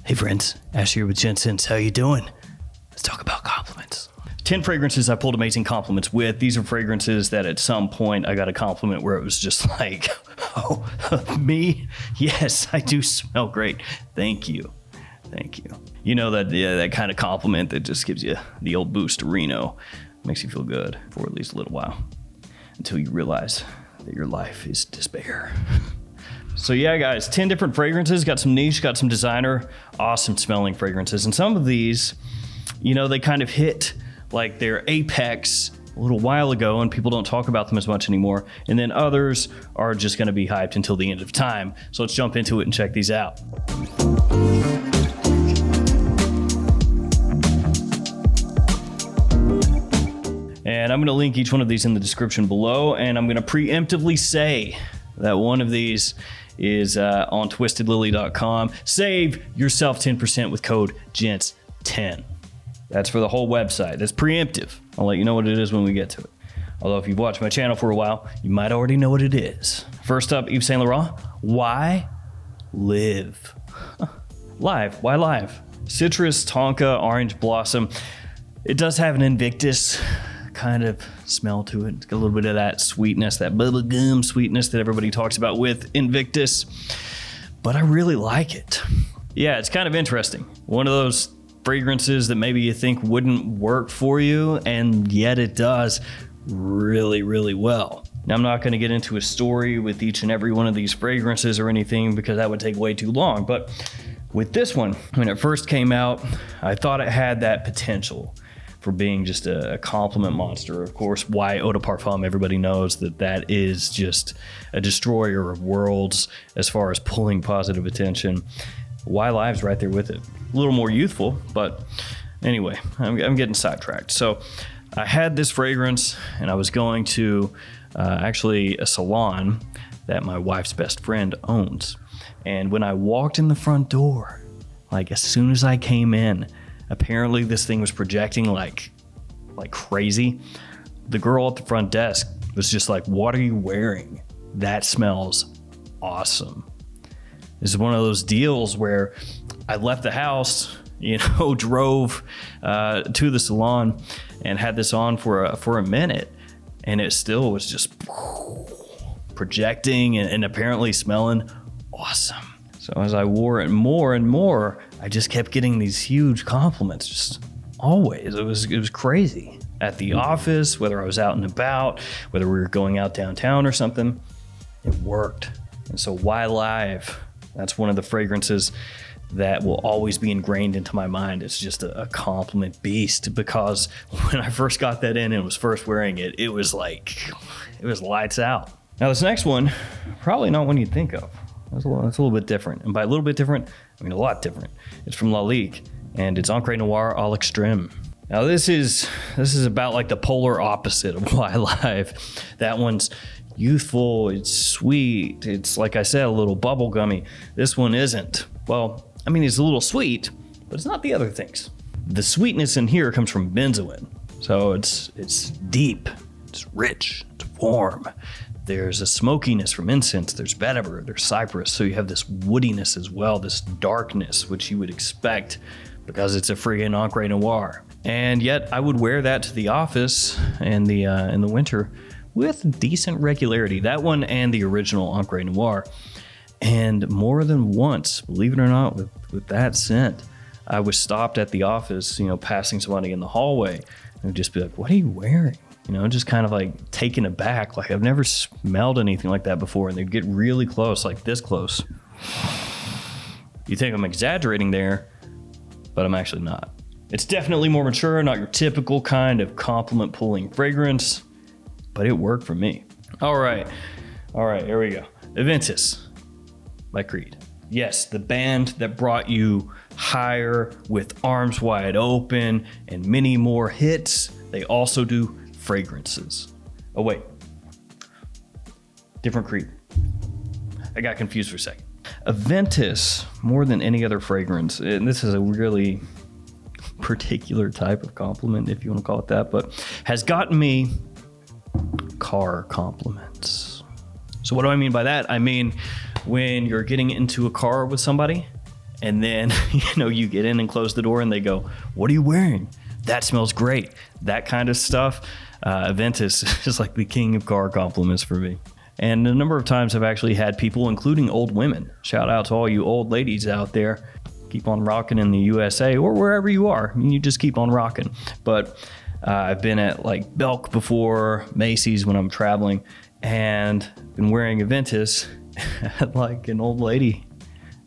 Hey friends, Ash here with Gents. How you doing? Let's talk about compliments. 10 fragrances I pulled amazing compliments with. These are fragrances that at some point I got a compliment where it was just like, oh, me? Yes, I do smell great. Thank you. Thank you. You know that kind of compliment that just gives you the old boost to Reno. Makes you feel good for at least a little while until you realize that your life is despair. So yeah, guys, 10 different fragrances, got some niche, got some designer, awesome smelling fragrances. And some of these, you know, they kind of hit like their apex a little while ago and people don't talk about them as much anymore. And then others are just gonna be hyped until the end of time. So let's jump into it and check these out. And I'm gonna link each one of these in the description below, and I'm gonna preemptively say that one of these is on twistedlily.com. Save yourself 10% with code GENTS10. That's for the whole website. That's preemptive. I'll let you know what it is when we get to it. Although if you've watched my channel for a while, you might already know what it is. First up, Yves Saint Laurent. Why live? Live. Why live? Citrus, tonka, orange blossom. It does have an Invictus kind of smell to it. It's got a little bit of that sweetness, that bubblegum sweetness that everybody talks about with Invictus, but I really like it. Yeah, it's kind of interesting. One of those fragrances that maybe you think wouldn't work for you, and yet it does really, really well. Now, I'm not going to get into a story with each and every one of these fragrances or anything because that would take way too long, but with this one, when it first came out, I thought it had that potential for being just a compliment monster. Of course, why Eau de Parfum, everybody knows that that is just a destroyer of worlds as far as pulling positive attention. Why Live's right there with it. A little more youthful, but anyway, I'm getting sidetracked. So I had this fragrance and I was going to actually a salon that my wife's best friend owns. And when I walked in the front door, like as soon as I came in, apparently this thing was projecting like crazy. The girl at the front desk was just like, what are you wearing? That smells awesome. This is one of those deals where I left the house, you know, drove to the salon and had this on for a minute, and it still was just projecting and apparently smelling awesome. So as I wore it more and more, I just kept getting these huge compliments, just always. It was crazy. At the office, whether I was out and about, whether we were going out downtown or something, it worked. And so Why Live? That's one of the fragrances that will always be ingrained into my mind. It's just a compliment beast, because when I first got that in and was first wearing it, it was lights out. Now this next one, probably not one you'd think of. It's a little bit different. And by a little bit different, I mean a lot different. It's from LALIQUE, and it's ENCRE Noir à l'Extrême. Now this is about like the polar opposite of Why Live. That one's youthful, it's sweet, it's like I said, a little bubblegummy. This one isn't. Well, I mean, it's a little sweet, but it's not the other things. The sweetness in here comes from benzoin. So it's deep, it's rich, it's warm. There's a smokiness from incense, there's vetiver, there's cypress, so you have this woodiness as well, this darkness, which you would expect because it's a friggin' Encre Noir. And yet I would wear that to the office in the winter with decent regularity. That one and the original Encre Noir. And more than once, believe it or not, with that scent, I was stopped at the office, you know, passing somebody in the hallway, and would just be like, what are you wearing? You know, just kind of like taken aback, like I've never smelled anything like that before. And they'd get really close, like this close. You think I'm exaggerating there, but I'm actually not. It's definitely more mature, not your typical kind of compliment pulling fragrance, but it worked for me. All right, here we go. AVENTUS by Creed. Yes, the band that brought you Higher with Arms Wide Open and many more hits. They also do fragrances. Oh wait, different Creed. I got confused for a second. AVENTUS, more than any other fragrance, and this is a really particular type of compliment, if you want to call it that, but has gotten me car compliments. So what do I mean by that? I mean, when you're getting into a car with somebody And then, you get in and close the door and they go, what are you wearing? That smells great. That kind of stuff. AVENTUS is like the king of car compliments for me. And a number of times I've actually had people, including old women, shout out to all you old ladies out there, keep on rocking in the USA or wherever you are. You just keep on rocking. But I've been at like Belk before, Macy's when I'm traveling, and been wearing AVENTUS. Had like an old lady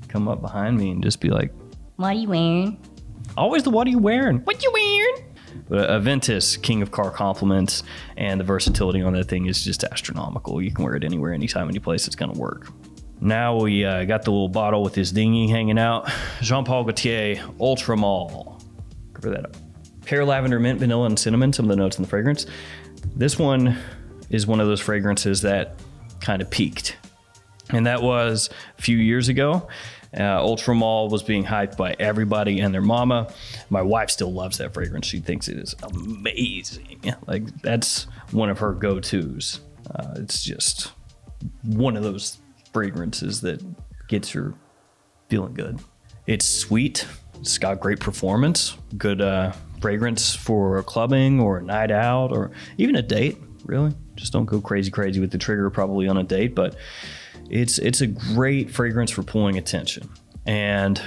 come up behind me and just be like, what are you wearing? Always the what are you wearing? What you wearing? But AVENTUS, king of car compliments, and the versatility on that thing is just astronomical. You can wear it anywhere, anytime, any place. It's gonna work. Now we got the little bottle with his dinghy hanging out. Jean Paul Gaultier Ultra Mall. Cover that up. Pear, lavender, mint, vanilla, and cinnamon, some of the notes in the fragrance. This one is one of those fragrances that kind of peaked. And that was a few years ago. Ultra Mall was being hyped by everybody and their mama. My wife still loves that fragrance. She thinks it is amazing. Like, that's one of her go-tos. It's just one of those fragrances that gets her feeling good. It's sweet. It's got great performance. Good fragrance for clubbing or a night out or even a date, really. Just don't go crazy with the trigger probably on a date, but it's a great fragrance for pulling attention. And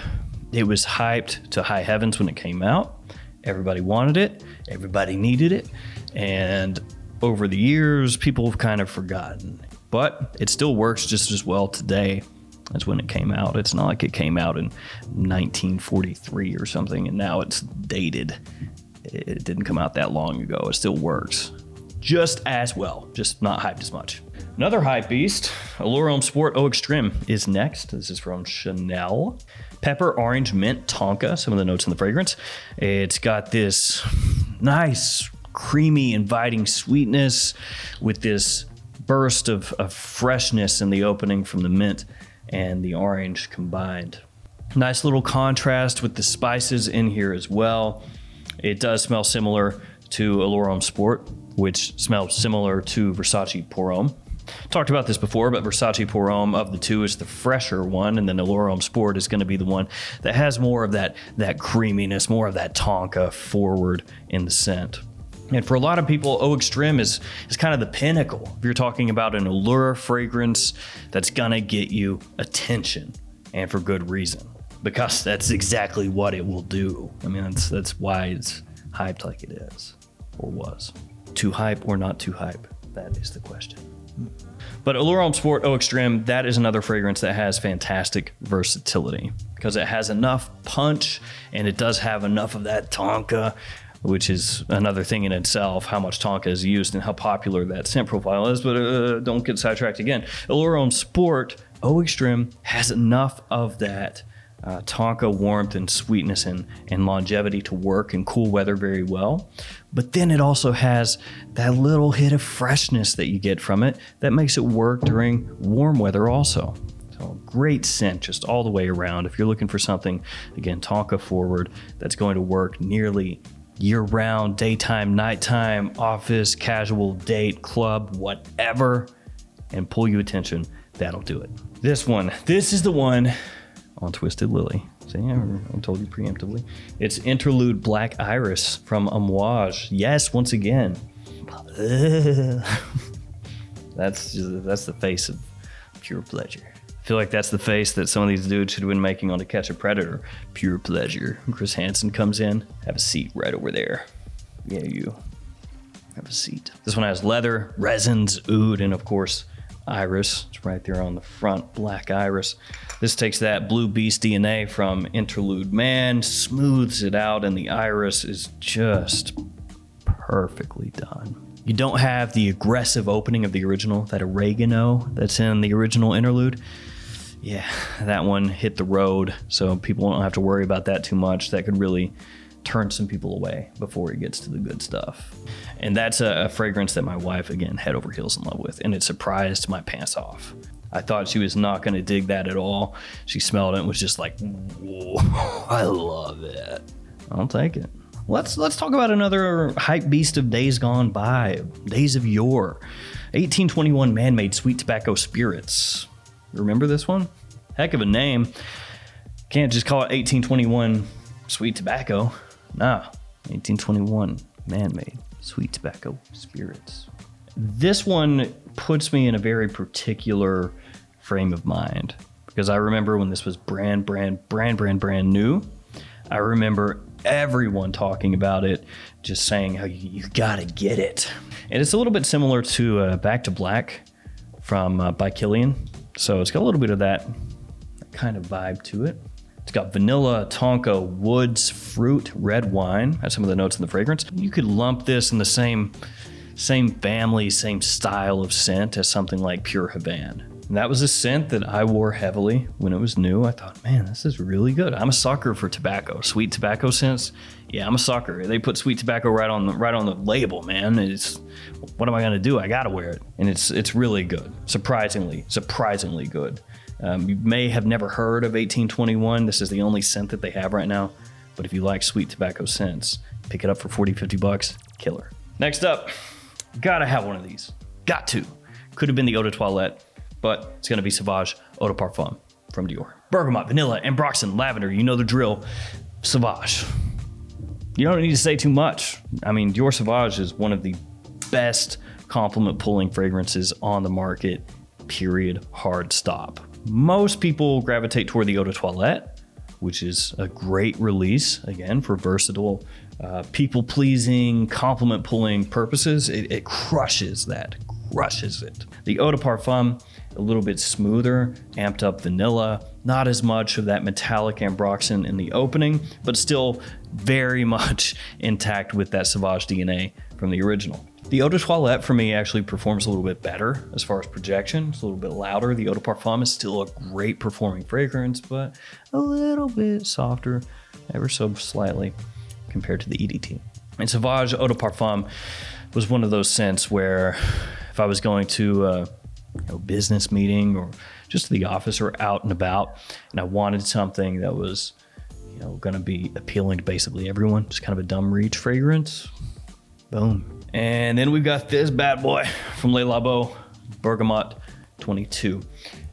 it was hyped to high heavens when it came out. Everybody wanted it. Everybody needed it. And over the years, people have kind of forgotten. But it still works just as well today as when it came out. It's not like it came out in 1943 or something, and now it's dated. It didn't come out that long ago. It still works just as well, just not hyped as much. Another hype beast, Allure Homme Sport Eau Extreme is next. This is from Chanel. Pepper, orange, mint, tonka, some of the notes in the fragrance. It's got this nice, creamy, inviting sweetness with this burst of freshness in the opening from the mint and the orange combined. Nice little contrast with the spices in here as well. It does smell similar to Allure Homme Sport, which smells similar to Versace Pour Homme. Talked about this before, but Versace Pour Homme of the two is the fresher one, and then Allure Homme Sport is going to be the one that has more of that creaminess, more of that tonka forward in the scent. And for a lot of people, Eau Extreme is kind of the pinnacle. If you're talking about an Allure fragrance that's gonna get you attention, and for good reason, because that's exactly what it will do. I mean, that's why it's hyped like it is, or was. Too hype or not too hype? That is the question. But Allure Homme Sport Eau Extreme, that is another fragrance that has fantastic versatility because it has enough punch and it does have enough of that tonka, which is another thing in itself, how much tonka is used and how popular that scent profile is. But don't get sidetracked again. Allure Homme Sport Eau Extreme has enough of that tonka warmth and sweetness and longevity to work in cool weather very well. But then it also has that little hit of freshness that you get from it that makes it work during warm weather also. So great scent just all the way around. If you're looking for something, again, tonka forward, that's going to work nearly year-round, daytime, nighttime, office, casual, date, club, whatever, and pull you attention, that'll do it. This is the one on Twisted Lily. See, I told you preemptively. It's Interlude Black Iris from AMOUAGE. Yes, once again. That's the face of pure pleasure. I feel like that's the face that some of these dudes should have been making on To Catch a Predator. Pure pleasure. Chris Hansen comes in. Have a seat right over there. Yeah, you. Have a seat. This one has leather, resins, oud, and of course, iris. It's right there on the front, black iris. This takes that Blue Beast DNA from Interlude Man, smooths it out, and the iris is just perfectly done. You don't have the aggressive opening of the original, that oregano that's in the original Interlude. Yeah, that one hit the road, so people don't have to worry about that too much. That could really turn some people away before it gets to the good stuff. And that's a fragrance that my wife, again, head over heels in love with, and it surprised my pants off. I thought she was not going to dig that at all. She smelled it and was just like, whoa, I love it. I'll take it. Let's talk about another hype beast of days gone by, days of yore. 1821 man-made sweet tobacco spirits. Remember this one? Heck of a name. Can't just call it 1821 sweet tobacco. Nah, 1821 man-made sweet tobacco spirits. This one puts me in a very particular frame of mind because I remember when this was brand new. I remember everyone talking about it, just saying how you gotta get it. And it's a little bit similar to Back to Black from by Killian. So it's got a little bit of that kind of vibe to it. It's got vanilla, tonka, woods, fruit, red wine. That's some of the notes in the fragrance. You could lump this in the same family, same style of scent as something like Pure Havana. And that was a scent that I wore heavily when it was new. I thought, man, this is really good. I'm a sucker for tobacco, sweet tobacco scents. Yeah, I'm a sucker. They put sweet tobacco right on the label, man. It's, what am I gonna do? I gotta wear it. And it's really good, surprisingly good. You may have never heard of 1821. This is the only scent that they have right now. But if you like sweet tobacco scents, pick it up for 40, 50 bucks, killer. Next up, gotta have one of these. Got to. Could have been the Eau de Toilette, but it's gonna be Sauvage Eau de Parfum from Dior. Bergamot, vanilla, ambroxan, lavender, you know the drill. Sauvage. You don't need to say too much. I mean, Dior Sauvage is one of the best compliment pulling fragrances on the market, period, hard stop. Most people gravitate toward the Eau de Toilette, which is a great release, again, for versatile, people-pleasing, compliment-pulling purposes. It crushes that, crushes it. The Eau de Parfum, a little bit smoother, amped up vanilla, not as much of that metallic ambroxan in the opening, but still very much intact with that Sauvage DNA from the original. The Eau de Toilette for me actually performs a little bit better as far as projection. It's a little bit louder. The Eau de Parfum is still a great performing fragrance, but a little bit softer, ever so slightly, compared to the EDT. And Sauvage Eau de Parfum was one of those scents where if I was going to a business meeting or just to the office or out and about, and I wanted something that was, going to be appealing to basically everyone, just kind of a dumb reach fragrance, boom. And then we've got this bad boy from Le Labo, Bergamote 22.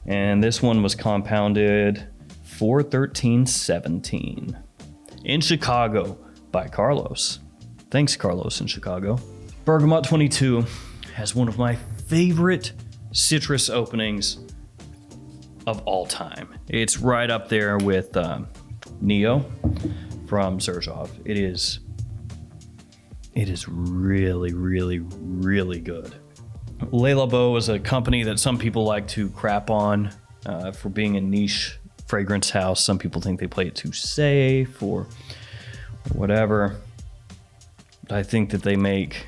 And this one was compounded 4/13/17 in Chicago by Carlos. Thanks, Carlos in Chicago. Bergamote 22 has one of my favorite citrus openings of all time. It's right up there with Neo from Xerjoff. It is really, really, really good. Le Labo is a company that some people like to crap on for being a niche fragrance house. Some people think they play it too safe or whatever. But I think that they make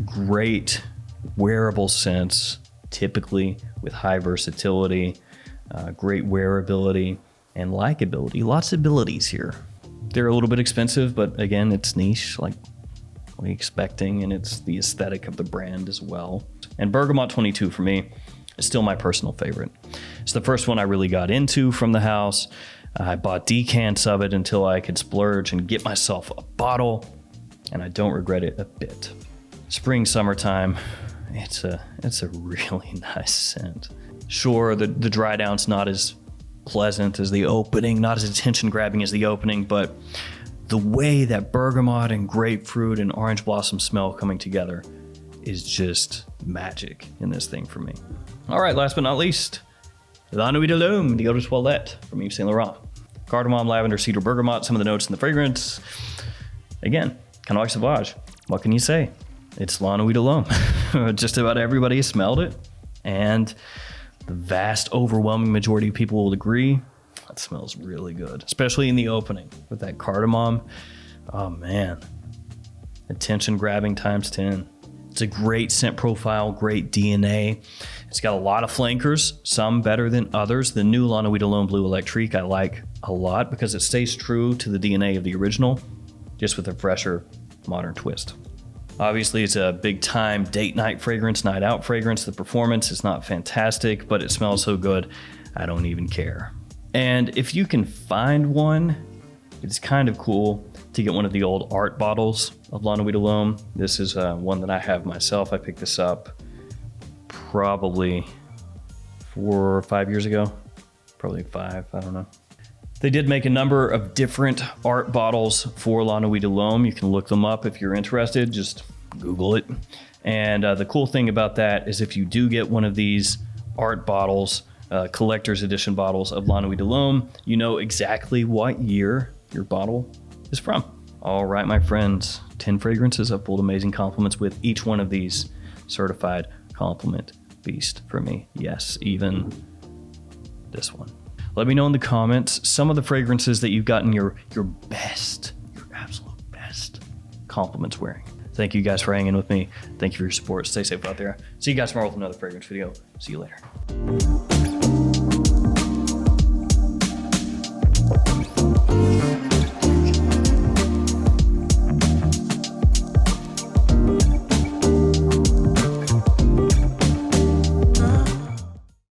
great wearable scents, typically with high versatility, great wearability, and likability. Lots of abilities here. They're a little bit expensive, but again, it's niche, like what are you expecting? And it's the aesthetic of the brand as well. And Bergamote 22 for me is still my personal favorite. It's the first one I really got into from the house. I bought decants of it until I could splurge and get myself a bottle, and I don't regret it a bit. Spring, summertime, it's a really nice scent. Sure, the dry down's not as pleasant as the opening, not as attention grabbing as the opening, but the way that bergamot and grapefruit and orange blossom smell coming together is just magic in this thing for me. All right, last but not least, La Nuit de l'Homme, the Eau de Toilette from Yves Saint Laurent. Cardamom, lavender, cedar, bergamot, some of the notes in the fragrance. Again, kind of like Sauvage. What can you say? It's La Nuit de l'Homme. Just about everybody has smelled it, and the vast, overwhelming majority of people will agree. That smells really good, especially in the opening with that cardamom. Oh man, attention grabbing times 10. It's a great scent profile, great DNA. It's got a lot of flankers, some better than others. The new La Nuit de l'Homme Blue Electrique I like a lot because it stays true to the DNA of the original, just with a fresher, modern twist. Obviously, it's a big time date night fragrance, night out fragrance. The performance is not fantastic, but it smells so good, I don't even care. And if you can find one, it's kind of cool to get one of the old art bottles of La Nuit de l'Homme. This is one that I have myself. I picked this up probably 4 or 5 years ago. Probably 5, I don't know. They did make a number of different art bottles for La Nuit de l'Homme. You can look them up if you're interested, just Google it. And the cool thing about that is if you do get one of these art bottles, collector's edition bottles of La Nuit de l'Homme, you know exactly what year your bottle is from. All right, my friends, 10 fragrances. I've pulled amazing compliments with each one of these. Certified compliment beast for me. Yes, even this one. Let me know in the comments some of the fragrances that you've gotten your best, your absolute best compliments wearing. Thank you guys for hanging with me. Thank you for your support. Stay safe out there. See you guys tomorrow with another fragrance video. See you later.